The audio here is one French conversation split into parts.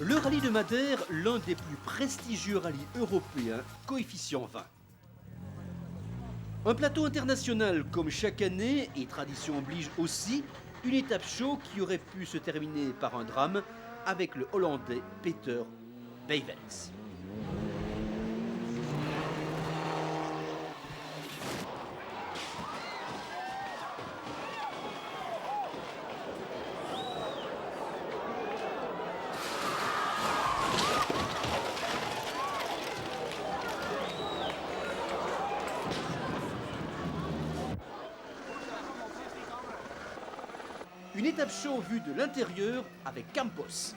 Le rallye de Madère, l'un des plus prestigieux rallyes européens, coefficient 20. Un plateau international comme chaque année, et tradition oblige aussi, une étape show qui aurait pu se terminer par un drame avec le Hollandais Peter Beivels. Une étape show vue de l'intérieur avec Campos.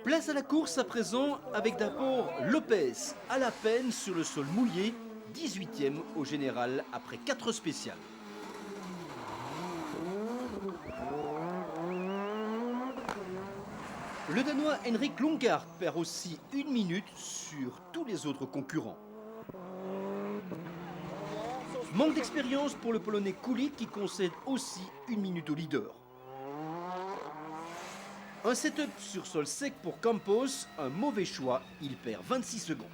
Place à la course à présent avec d'abord Lopez, à la peine sur le sol mouillé, 18e au général après 4 spéciales. Le Danois Henrik Lundgaard perd aussi 1 minute sur tous les autres concurrents. Manque d'expérience pour le Polonais Kulik qui concède aussi 1 minute au leader. Un setup sur sol sec pour Campos, un mauvais choix, il perd 26 secondes.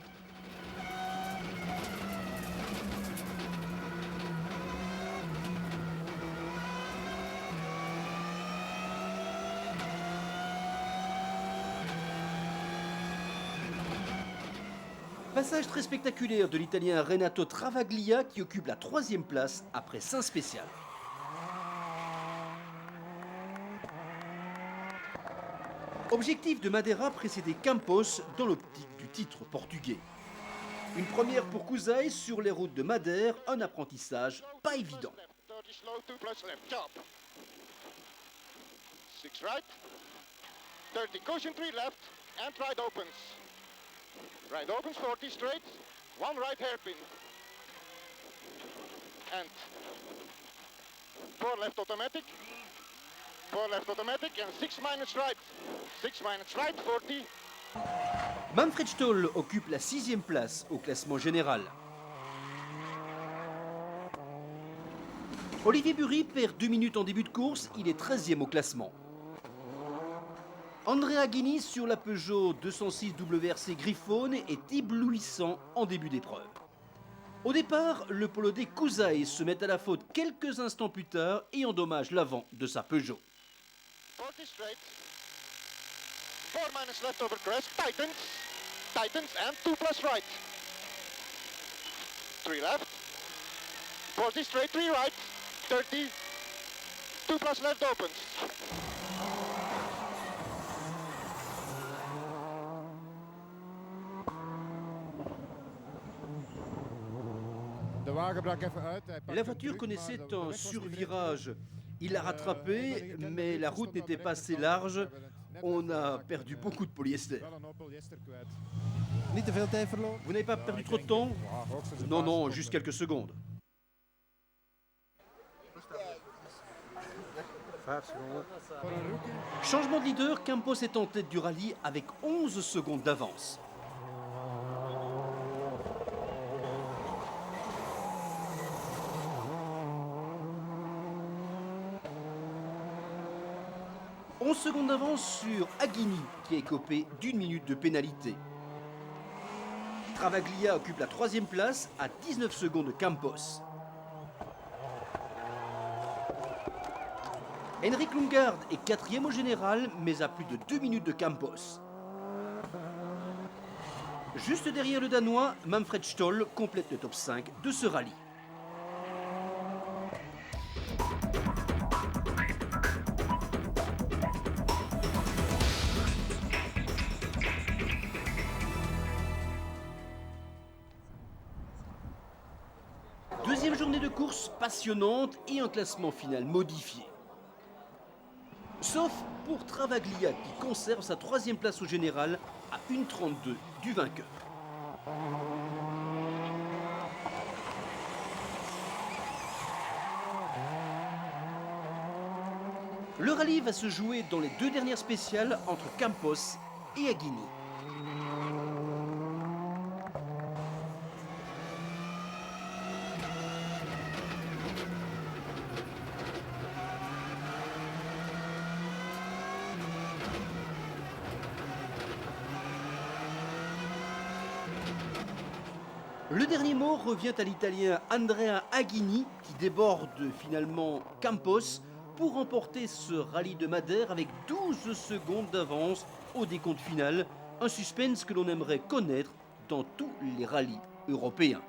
Passage très spectaculaire de l'Italien Renato Travaglia qui occupe la 3e place après 5 spéciales. Objectif de Madeira précéder Campos dans l'optique du titre portugais. Une première pour Kouzaï sur les routes de Madère, un apprentissage pas évident. 6 right, 30 caution 3 left, and right opens. Right opens 40 straight, 1 right hairpin. And 4 left automatic, 4 left automatic, and 6 minus right. 6 minus right, 40. Manfred Stoll occupe la 6e place au classement général. Olivier Bury perd 2 minutes en début de course, il est 13e au classement. Andrea Ghini sur la Peugeot 206 WRC Grifone est éblouissant en début d'épreuve. Au départ, le Polonais Kouzaï se met à la faute quelques instants plus tard et endommage l'avant de sa Peugeot. 40 straight, 4 minus left over crest, tightens, and 2 plus right. 3 left, 40 straight, 3 right, 30, 2 plus left opens. La voiture connaissait un survirage. Il l'a rattrapé, mais la route n'était pas assez large. On a perdu beaucoup de polyester. Vous n'avez pas perdu trop de temps? Non, non, juste quelques secondes. Changement de leader, Campos est en tête du rallye avec 11 secondes d'avance. « 11 secondes d'avance sur Aghini, qui a écopé d'1 minute de pénalité. Travaglia occupe la 3e place à 19 secondes de Campos. Henrik Lundgaard est 4e au général, mais à plus de 2 minutes de Campos. Juste derrière le Danois, Manfred Stoll complète le top 5 de ce rallye. Deuxième journée de course passionnante et un classement final modifié. Sauf pour Travaglia qui conserve sa 3e place au général à 1,32 du vainqueur. Le rallye va se jouer dans les 2 dernières spéciales entre Campos et Aguini. Le dernier mot revient à l'Italien Andrea Aguini qui déborde finalement Campos pour remporter ce rallye de Madère avec 12 secondes d'avance au décompte final, un suspense que l'on aimerait connaître dans tous les rallyes européens.